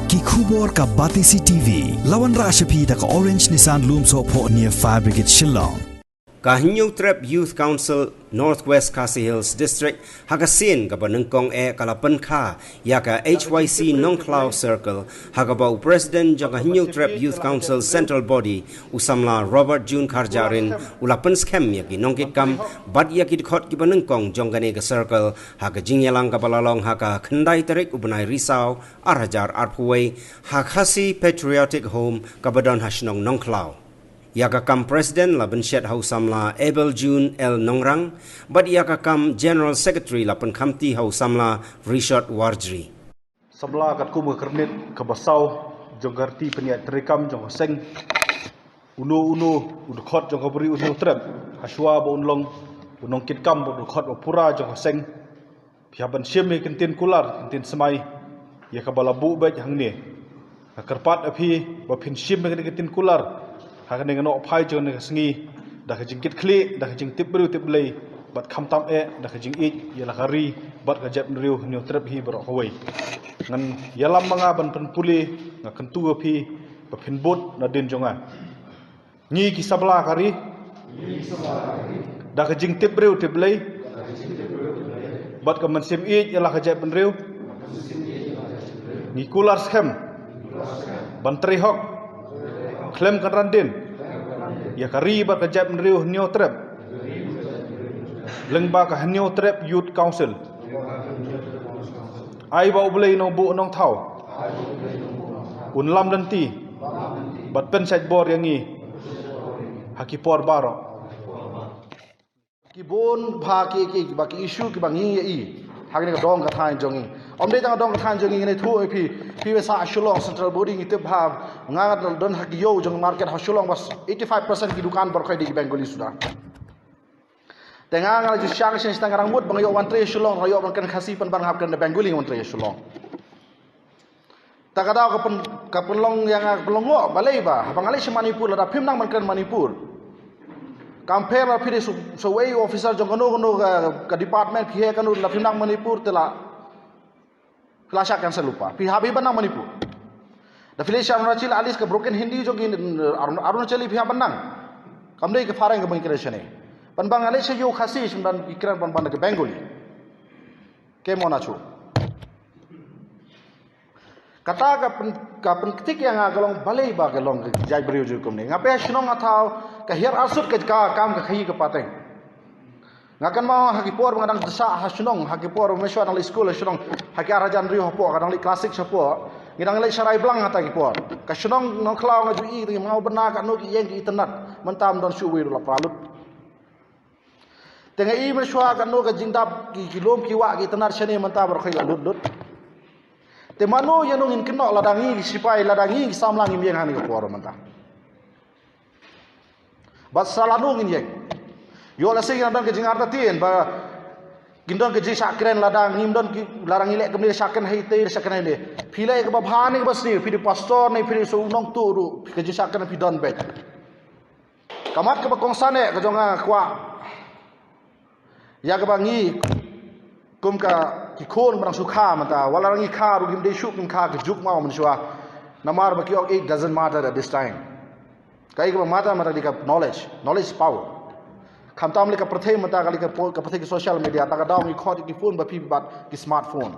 ki khubor ka Batisi TV lawan ra shapi da ka Orange Nissan Lumso pho near Fire Brigade Shillong. Kahinyo Trap Youth Council Northwest Khasi Hills District hagasin kabanengkong kalapan ka yaka HYC Nongklao Circle hagabau President jang Kahinyo Trap Youth Council Central Body usamla Robert June Karjarin ulapan scam yaki nongkit kam bad yaki dikot kibanengkong jang gane ka circle haga jingyalang kabalalong haga kendai terik ubenai risau arajar arpuway hakasi Patriotic Home kabadon hasnong Nongklao. Yakakam President laban Syed Hausamla Abel June L. Nongrang, but yakakam General Secretary lapan Kamti Hausamla Richard Warjri. Sabla kat kumu kernit kabasau jogarti peniat terekam jong seng uno udkhot jong kabri uno trem haswa bo unlong unong kitkam bo udkhot opura jong seng piaban syeme kentin kular kentin semai ya kabalabu bej hangne kerpat api bo pin syeme kentin kular hakan dengan nok pai jeng dengan sengi dah kejing kit klik dah kejing tip beru tip lay bat kham tam dah kejing ik ialah kari bat kajap nriu nyu trep hi berok hoi ngan yalam manga ban pen puli nga kentu api bapin bot na din jonga ni ki sabla kari dah kejing tip beru tip lay bat kaman sim ik ialah kajap nriu ni kular scam ban trihok klaim kan randin ya kari ba kajap nriu nyo trap lengba ka nyo trap youth council ai ba ublei no bu nong thau unlam lanti bat pen side board yang ni hakipor baro kibon bha ki ba ki issue ki bangi ye i hakne ka dong ka thain jongi omde tang dong ka thain jongi ne thu pi sa shulong central body ngi te bha nga don hakiyo jong market shulong bas 85% ki dukan bar khai di bengali sudah tenga nga ju shang shin stang rang mut bang yo wan tre shulong yo ban kan khasi pan bang hap kan bengali wan tre shulong takada ka pelong yang pelongo balai ba bang ali manipur la phim nang man kan manipur compare phire so way officer jong no ka department phi kan la phim nang manipur tela Kelasya kan selupa. Pihak benang Manipur. Da filisha Arunachal alis ke broken Hindi jo gin Arunachal pihak benang. Kamdai ke farang ke migration ni. Pan bang alis yo khasi sundan pikiran pan ke Bengali. Ke mona chu. Kata ka ketik yang agalong balai ba galong jai beriu jo kumni. Ngape shinong athau ka hier asut ke ka kam ke khai ke pateng. Ngakan mau hakipor mengadang desa hasunong hakipor meswa nang school hasunong haki arajan riu hapo kadang li klasik hapo ngidang li sarai blang hata hakipor kasunong nong klau ngaju i ti mau bena ka no ki yeng ki internet mentam don suwi la pralut tenga i meswa ka no ka jingdap ki kilom ki wa ki internet shane mentam ber khoi la lut te mano yanong in kinok ladangi sipai ladangi samlang imieng hani ka por mentam bas salanung in yeng yo la sing dan ke jingar tatin ba gindon ke jisa kren ladang nimdon ki larang ilek kemni saken haite saken ile philai ke babhani bas ni phidi pastor ni phidi so nong tu ru ke jisa ken phidon bet kamat ke bakongsane ke jonga kwa ya ke bangi kum ka ki khon barang sukha mata walarang i kha ru gim de shuk kum kha ke juk mau menswa namar ba ki it doesn't matter at this time kai ke mata di ka knowledge power kam tam leka prathai mata kali ka prathai social media ta ka daw ngi khot ki phone ba pi bat ki smartphone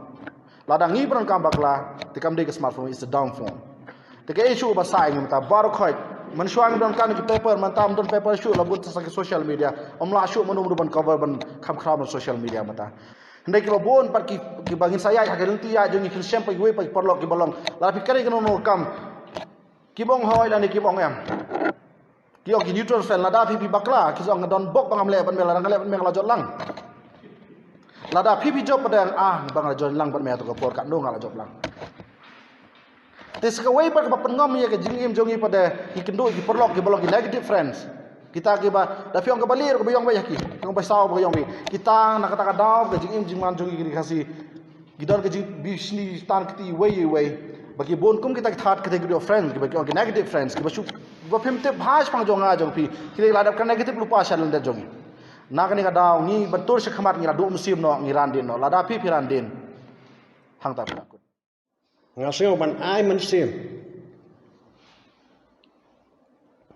lada ngi bran kam bakla te kam de ki smartphone is a down phone te ke issue ba sai ngi mata bar khoi man shwang don kan ki paper man tam don paper issue la but sa ki social media omla issue manu ban cover ban kham khram social media mata ndai ki bon par ki bangin saya ha ke ti ya jongi ki sempai we pa parlok ki balong la pi kare ki no kam ki bong hoi la ni ki bong em Kio ki neutral friend lada pipi bakla ki song don bok bangam le ban mela ngale ban mela jot lang lada pipi job padang bang la jot lang ban me to ko por ka no ngala job lang tes ka wei par ka pengom ye ke jingim jongi pada ki kendo ki perlok ki bolong ki negative friends kita ki ba da fiong ka balir ko biong ba yaki ngom ba saw ba yong bi kita na kata ka daw ke jingim jingman jongi ki kasi gidon ke jing bisni stan kiti wei bagi bon kum kita third category of friends bagi orang negative friends ki basu ba phimte bhaj pang jonga jong pi ki ladap kan negative lupa shalun da jongi na kani ka daw ni batur se khamat ngira do musim no ngiran din no lada pi piran din hang ta ngasih ban ai mensim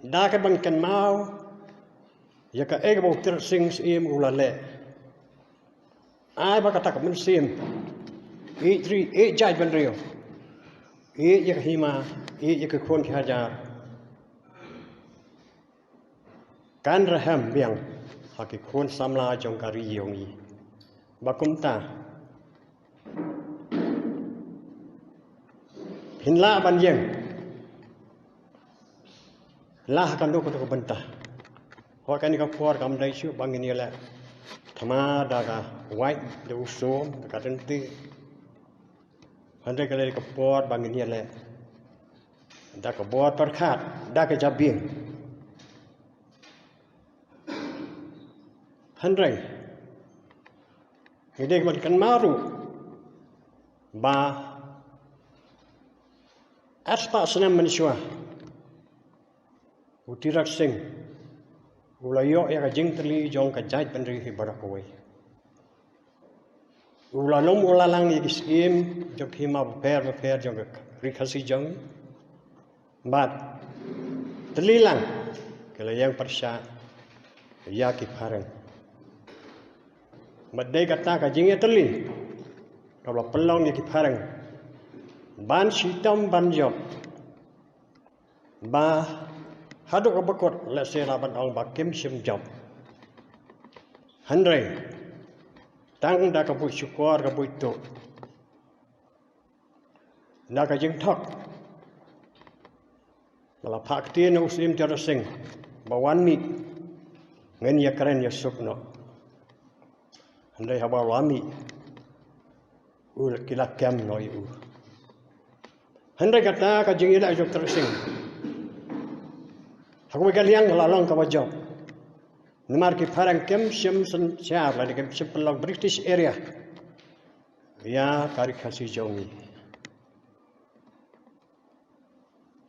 dah ke bangkan mau ya ka bau tersing sim ulale ai bakata ka mensim jai ban rio ya hima ya ke kon hajar kan raham biang haki kon samla jong kari yongi bakumta hinla ban yeng lah kan do ko bentah ho kan ka por kam dai chu bang ni la thama daga white de usom ka tenti handai ka le ka por bang ni la da ka bor par khat da ka jabing handai hidek man kan maru ba aspa senam manusia utirak sing ulayo ya ka jing teli jong ka jait bandri hi barakoi ulalom ulalang ni kiskim jong hima per jong ka rikasi jong bat telilang kala yang persya ya ki parang madai kata ka jing teli kalau pelong ni ki parang ban sitam ban job ba haduk bakot la sera ban ong ba kim sim job handrai tang da ka bu syukur ka bu tu da ka jing thok la phak ti no sim jar sing ba wan mi ngen ya karen ya sukno handrai haba wami ul kila kam no yu handai kata ka jing ila jok tersing aku kalian lalong ka wajab nemar ki parang kem sim sen siap la kem sim pelong British area ya kari khasi jongi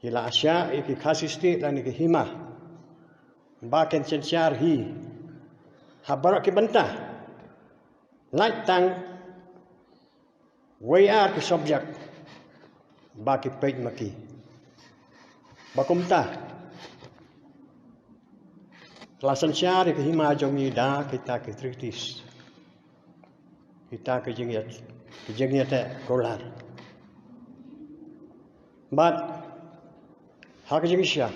ila asya iki khasi state la ni ki hima ba ken chen siar hi habarak ki bantah like tang way ar ki subject baki pej maki bakumta lasan syari ke hima jongi da kita ke tritis kita ke jengiat kolar but hak jengisya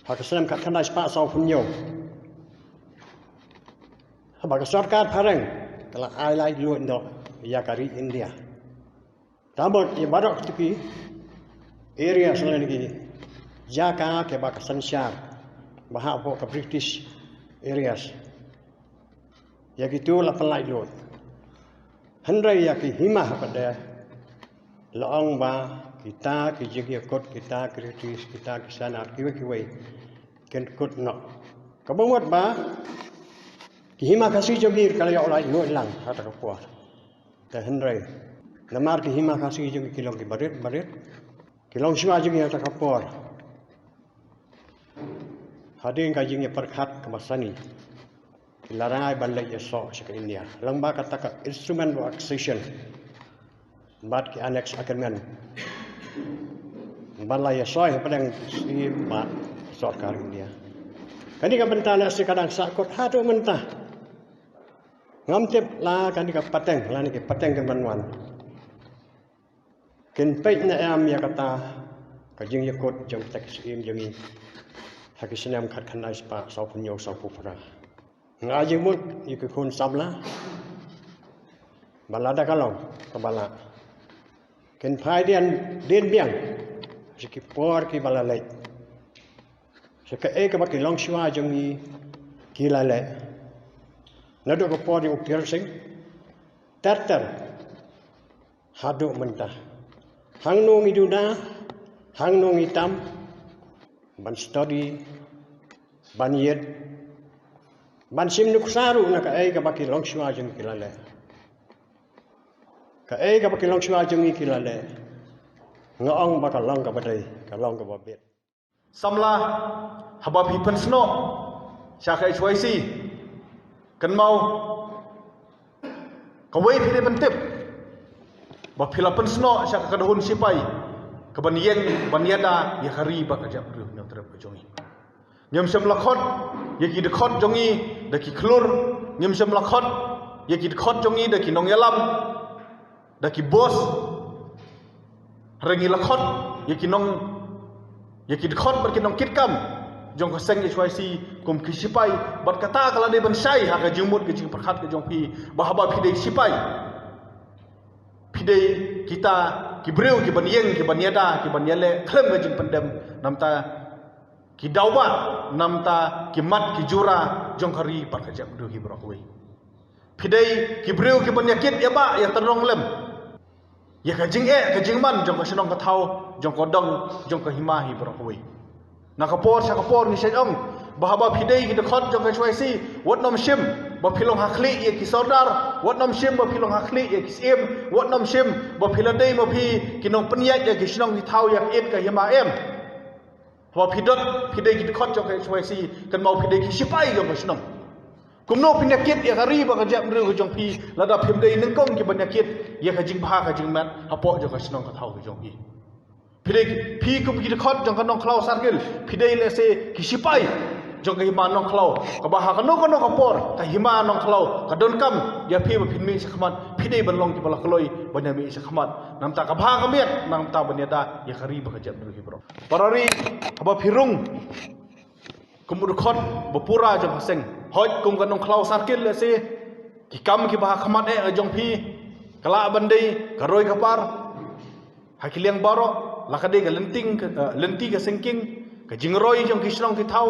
hak senam kat kanai spa sau punyo baka sarkar pareng kala ai lai lu ndo ya kari India Tambah ibarat tepi area selain ini, jaka ke baka sansyar, bahak ke British areas. Ya gitu lah pelai lot. Hendrai ya ki himah pada laong ba kita ki jegi kot kita British kita ke sana kiwe ken kot no. Kabawat ba ki himah kasih jogir kalau ya olai lot lang hata kapuar. Dah hendrai namar ki hima kasih jeng kilong ki barit kilong siwa jeng yang tak kapor hading ka jeng perkhat kemasani kilarangai balai esok sek India lamba kata ka instrument of accession bat ki annex agreement balai esok padang si bat sarkar India kani ka bentana si kadang sakot hatu mentah ngamtip la kani ka pateng la ni ki pateng ke manwan ken pej na am ya kata kajing yakot jam tak sim jangi hakisenam khat khanai spa sau punyo sau pupra ngaji mut ikun sabla balada kalau kabala ken phai den biang siki por ki balalai sika ka baki long shwa jangi kilale nado ko por di uktir sing tartar hadu mentah hang nong iduna hang nong hitam ban study ban yet ban sim nuk saru na ka baki long shwa jeng kilale ka baki long shwa jeng kilale ngaong bakal long ka badai ka long ka babet samla habab hipan sno syaka HYC kan mau kawai phile pentip ba philapan sno sya ka dahun sipai ka ban yeng ban yada ya khari ba ka jap ru no trep ka jongi nyam sam lakhot ya ki de khot jongi da ki khlur nyam sam lakhot ya ki de khot jongi da ki nong yalam da ki bos rengi lakhot ya ki de khot bar ki nong kit kam jong ka seng HYC kum ki sipai bat kata kala de ban sai ha ka jumut ke jing perkhat ke jong pi bahaba pidei sipai pidei kita ki breu ki ban yeng ki ban yada ki ban yele klem ke jing pendem namta ki dauba namta ki mat ki jura jong khari par ka jam du hi brokwe pidei ki breu ki ban yakit ya ba ya terong lem ya ka jing man jong ka senong ka thau jong ko dong jong ka hima hi brokwe nakapor sa kapor ni sedong bahaba pidei ki dekhot jong ka HYC wat nom shim ba philong hakli ye ki sordar wat nom shim ba philong hakli ye ki sim wat nom shim ba philadei ma phi ki nong panyat ye ki snong ki thau yak et ka hima em ba phidot pidei ki dekhot jong ka HYC kan mau pidei ki sipai jong ka snong kumno penyakit ya kari ba ka jam ru jong phi lada phimdei ningkong ki penyakit ye ka jing bha ka jing mat apo jong ka snong ka thau ki jong pi pidei phi kum ki dekhot jong ka nong khlau sargil pidei le se ki sipai jong ka hima nong khlau ka ba ha ka no ka por ka hima nong khlau ka don kam ya phi ba phinmi sa khamat pidei ban long ki bala kloi ban ya mi sa khamat nam ta ka bha ka miet nam ta ban ya da ya kari ba ka jam ru ki bro parari ba phirung kum dekhot ba pura jong ka seng hoi kum ka nong khlau sargil le se ki kam ki ba khamat e jong phi kala bandai ka roi ka par hakiliang baro lakade ka lenti ka sengking ka jingroi jong kisrong ki thau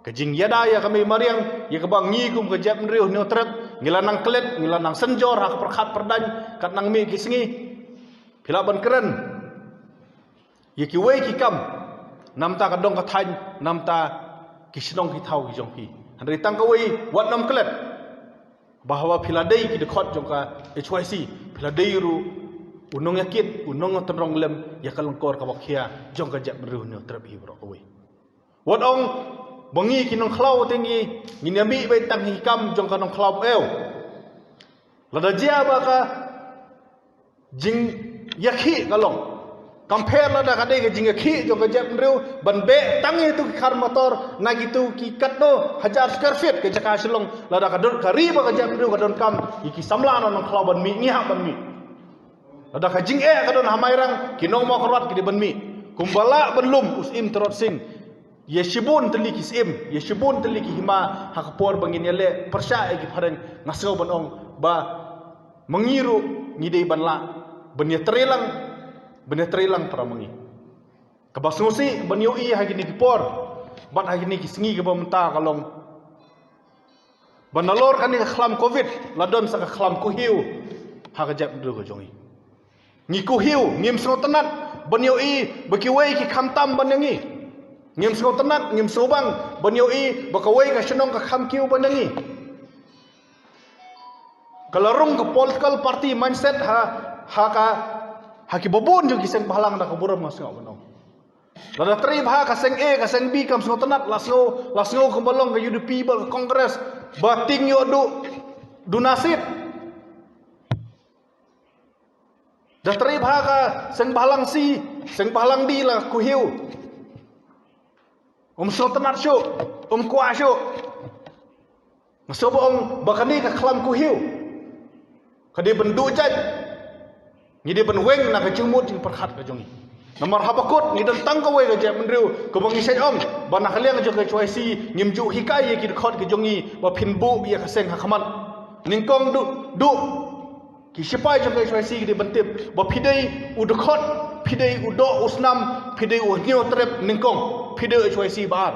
ka jing yada ya kami mariang ya ka bang ngi kum ka jap nriu no trep ngila nang klet ngila nang senjor ha ka perkhat perdan kat nang mi kisngi phila ban kren ya ki wei ki kam namta ka dong ka thain namta kisrong ki thau ki jong pi hanri tang ka wei wat nam klet bahwa phila dei ki dekhot jong ka HYC phila dei ru unong yakit unong tenrong lem ya kalengkor ka wakhia jong ka jap ru no trep hi bro oi wat ong bangi kinong khlau tengi nginami bai tang hi kam jong ka nong khlau eu lada jia ba ka jing yakhi kalong compare lada ka dei ka jing yakhi jong ka jap ru ban be tang itu khar motor na gitu ki katno 1000 square feet ke jaka silong lada ka don ka ri ba ka jap ru ka don kam iki samla nong khlau ban mi ngi ha ban mi ada kajing kadon hamairang kinong mo korwat ki ban mi kumbala benlum usim terot sing yeshibun teli ki sim yeshibun teli ki hima hakapor bangin yele persya ki phareng ngasau banong ba mengiru ngidei banla benya trelang para mengi kabasusi banyoi hagini ki por ban hagini ki singi ke bamta kalong banalor kan ni khlam covid ladon sa khlam ku hiu hakajap du ko jongi ngiku hiu ngim so tenat banyoi bakiwei ki khamtam banyangi ngim so tenat ngim so bang banyoi bakawei ka senong ka kham kiu banyangi kalarung ka political party mindset ha ki bobon jo ki seng balang da kaburam masngo banong lada tri bha ka seng A ka seng B kam so tenat lasngo ka balong ka UDP ba kongres ba ting yo du nasib dah terib ha seng balang si seng balang di lah ku hiu so tenat syo kwa syo ngaso bong bakani ka khlam ku hiu kadi bendu jaj ngidi ben weng na ka jumut jing perkhat ka jongi namar habakut ngi dan tang ka wei ka jap mendriu ko bangi sai om bana khaliang jo ka HYC ngimju hikai ye ki khot ka jongi ba phinbu ye ka seng ha khamat ningkong du ki sipai jong ka HYC ki bentip ba phidei udekhot phidei udo usnam phidei unyo trep ningkong phidei HYC bar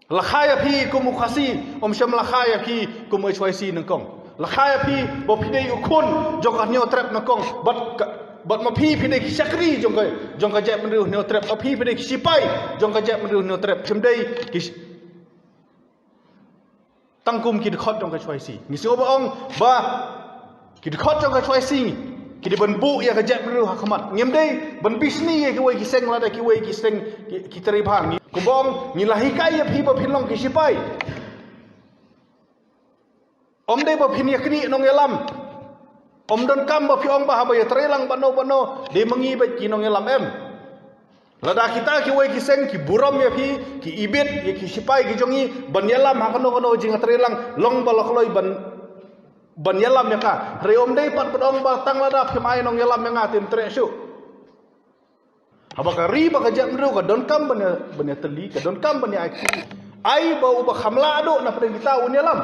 lakhaya phi kum khasi sham lakhaya phi kum HYC ningkong lakhaya phi ba phidei ukhun jong ka nyo trep ningkong bat ma phi phidei ki sakri jong ka jap mru nyo trep ma phi phidei ki sipai jong ka jap mru nyo trep phimdei ki tangkum ki dekhot jong ka HYC ngi so ba ong ba ki dekhot jong ka HYC ki de ban bu ya ka jap ru ha khamat ngem dei ban bisni ye ki wei ki seng la da ki wei ki seng ki teri bhang ni kubong ni lahi kai ye phi ba phinlong ki sipai om dei ba phin yakni nong yalam Don kam ba piong ba habaya trelang bano de mengi ba kinong yalam em. Lada kita ki wei ki seng ki buram ya pi ki ibit ya ki sipai ki jongi ban yalam ha kono jing trelang long ba lokloi ban yalam ya ka. Reom dei pat pedong ba tang lada pi mai nong yalam ya ngatin tre su. Habaka ri ba ka jam ru ka don kam ban teli ka don kam ban ya ai ba uba khamla do na pada kita un yalam.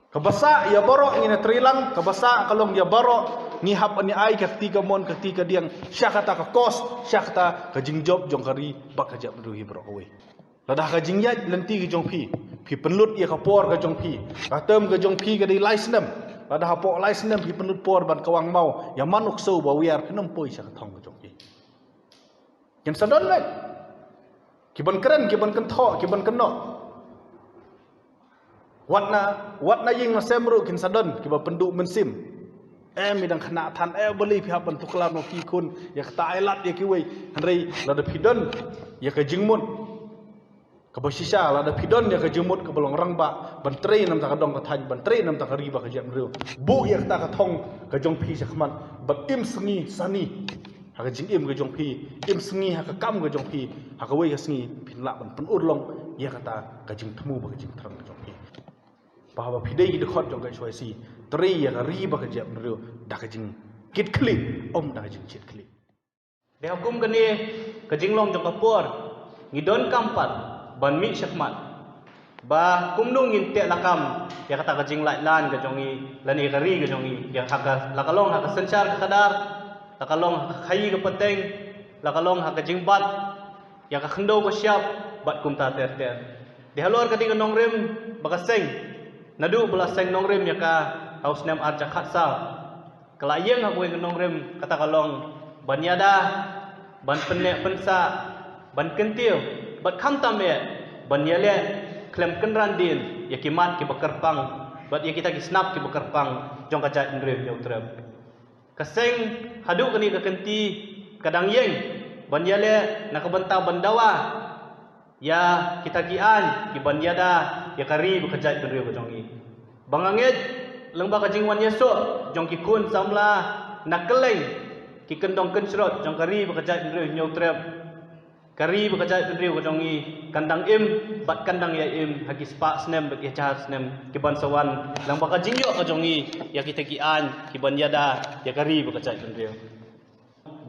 Kabasa ya borok ngina trilang kabasa kalong ya borok ni hap ani ai ketika mon ketika diang syakata ka kos syakata ka jingjob jong kari bak ka jap ruhi borok we ladah ka jingya lenti ki jong pi penlut ya ka por ka jong pi ka tem ka jong pi ka di laisnem ladah po laisnem pi penlut por ban kawang mau ya manuk so ba wiar kenom poi syaka thong ka jong pi ken sadon le ki ban keren ki ban kan tho ki ban kan no Watna ying na semru kin sadon ki ba penduk mensim midang khana than beli pihak bentuk kelam no ki kun ya kata elat ya ki wei hanrei la da pidon ya ka jingmut ka bosisa la da pidon ya ka jingmut ka bolong rangba bantrei nam ta ka dong ka than bantrei nam ta ka riba ka jam reu bu ya ta ka thong ka jong phi sakman ba im sngi sani ha ka jing im ka jong phi im sngi ha ka kam ka jong phi ha ka wei ka sngi pin la ban pen urlong ya kata ka jing thmu ba ka jing thrang ka jong phi bahwa pidai ki dekhot jong ka choisi tri ya ka riba ka jam reu da ka jing kit klip da ka jing chit klip de hukum kani ka jing long jong ka por ngidon kampat ban mi syakmat ba kumnung ngin te lakam ya kata ka jing lai lan ka jongi lani ka ri ka jongi ya haka lakalong haka senchar ka kadar lakalong khayi ka pateng lakalong haka jing bat ya ka khndo ka syap bat kum ta ter de halor ka ding nong rem baka seng nadu belas seng nong rem ya ka haus nem arja khatsa kelayeng aku yang nong rem kata kalong ban yada ban penek pensa ban kentil bat kham tame ban yale klem kenran din ya kimat ki bakarpang bat ya kita ki snap ki bakarpang jong ka jai rem ya utrem kaseng hadu kani ka kenti kadang yeng ban yale nak benta bandawa ya kita kian ki ban yada ya kari bekerja beri jongi banganget lengba ka jingwan yeso jong ki kun samla nakeleng ki kendong kensrot jong kari bekerja beri nyotrep kari bekerja beri jongi kandang im bat kandang ya im hagi spa snem bagi jahat snem ki ban sawan lengba ka jingyo ka jongi ya kita kian ki ban yada ya kari bekerja beri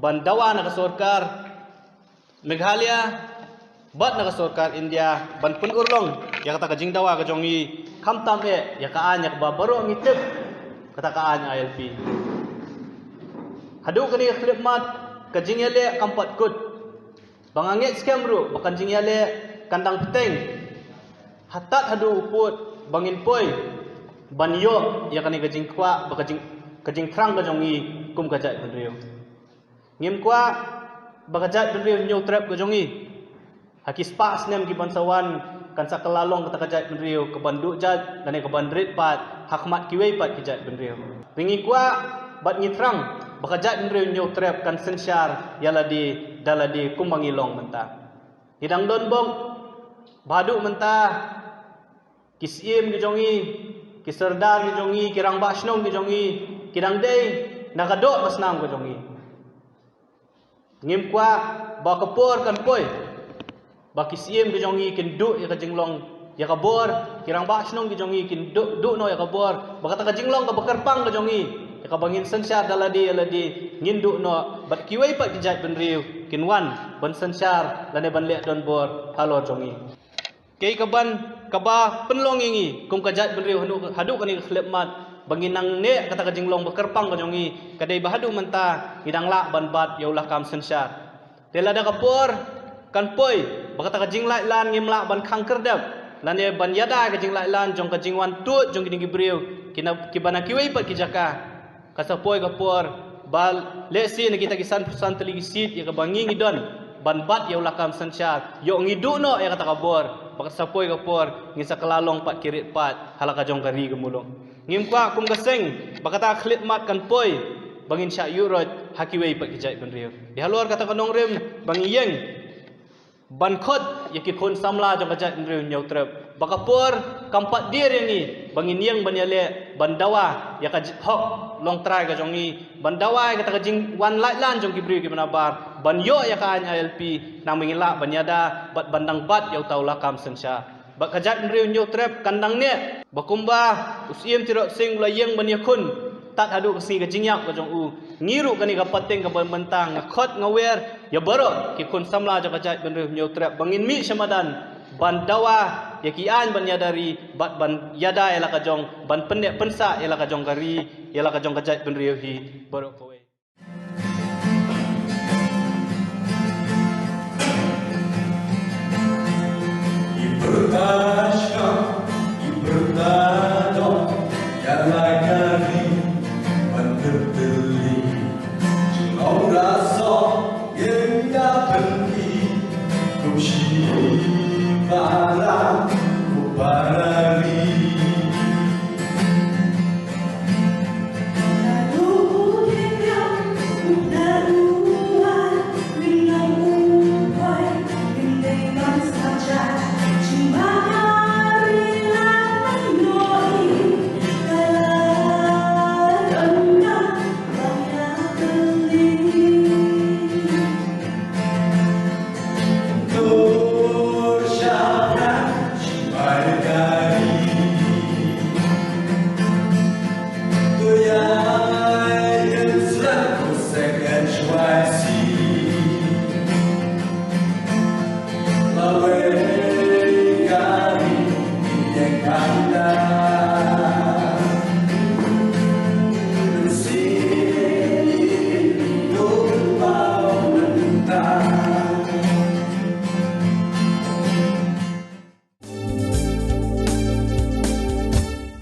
bandawa na ka sorkar Meghalaya bat na sarkar India ban pun urlong ya kata kajing dawa ka jongi kham tam ya ka anya ba baro ngitep kata ka anya ILP hadu kani khlip mat kajing yale kampat kut banganget scam ru bakan jing yale kandang peteng hatat hadu uput bangin poi ban yo ya kani kajing kwa kajing thrang ka jongi kum kajat benriu ngim kwa bakajat benriu nyu trap ka jongi haki spas nem ki bansawan kan sakalalong kata kajat benriu ke banduk jat dan ke bandrit pat hakmat kiwei pat kajat benriu ringi kwa bat ngitrang bakajat benriu nyu trap kan sensyar yaladi daladi kumbangilong menta hidang don bong badu menta kisim ki jongi kiserdar ki jongi kirang basnong ki jongi kidang dei nakadok masnam ki jongi ngim kwa ba kapor kan poi baki siem ke jongi kin du ya ka jinglong ya ka bor kirang ba snong ke jongi kin du no ya ka bor baka ta ka jinglong ka bakarpang ke jongi ya ka bangin sensyar daladi ngin du no bat kiwei pat kijat benriu kin wan ban sensyar lane ban lek don bor halor jongi kei ka ban ka ba penlong ingi kum kajat benriu hadu kani khlep mat bangin nang ne kata ka jinglong bakarpang ke jongi kadai bahadu menta hidang la ban bat ya ulah kam sensyar telada ka bor kan poi bakata ka jinglai lan ngimla ban khangker dap lan ye ban yada ka jinglai lan jong ka jingwan tu jong kini gibriu kina kibana kiwei pat kijaka ka sapoi ka por bal lesi ne kita kisan pesan teligi sit ya ka bangi ngidon ban bat ya ulakam sansyar yo ngidu no ya kata ka bor bakata sapoi ka por ngisa kelalong pat kirit pat halaka jong kari gemulung ngim kwa kum gaseng bakata khlit mat kan poi bangin sya yurot hakiwei pat kijai benriu di halor kata kanong rem bangi yeng ban khot yaki khon samla jong kajat nriu nyau trep bakapur kampat dir ni bangin yang banyale bandawa ya ka hok long try ka jongi bandawa ka ta jing wan lai lan jong kibri ki manabar banyo ya ka anya LP nang mingila banyada bat bandang bat ya taula kam sensha bak kajat mriu nyu trap kandang ne bakumba usiem tirok sing layeng banyakun tat adu kasi ka jingyak ka jong u ngiru kani ka pateng ka bentang khot ngawer ya baro ki kun samla ja kajat mriu nyu trap bangin mi samadan bandawa ya kian ban yadari ban yada ela kajong ban pendek pensa ela kajong kari ela kajong kajat ben riuhi borok kowe Berkah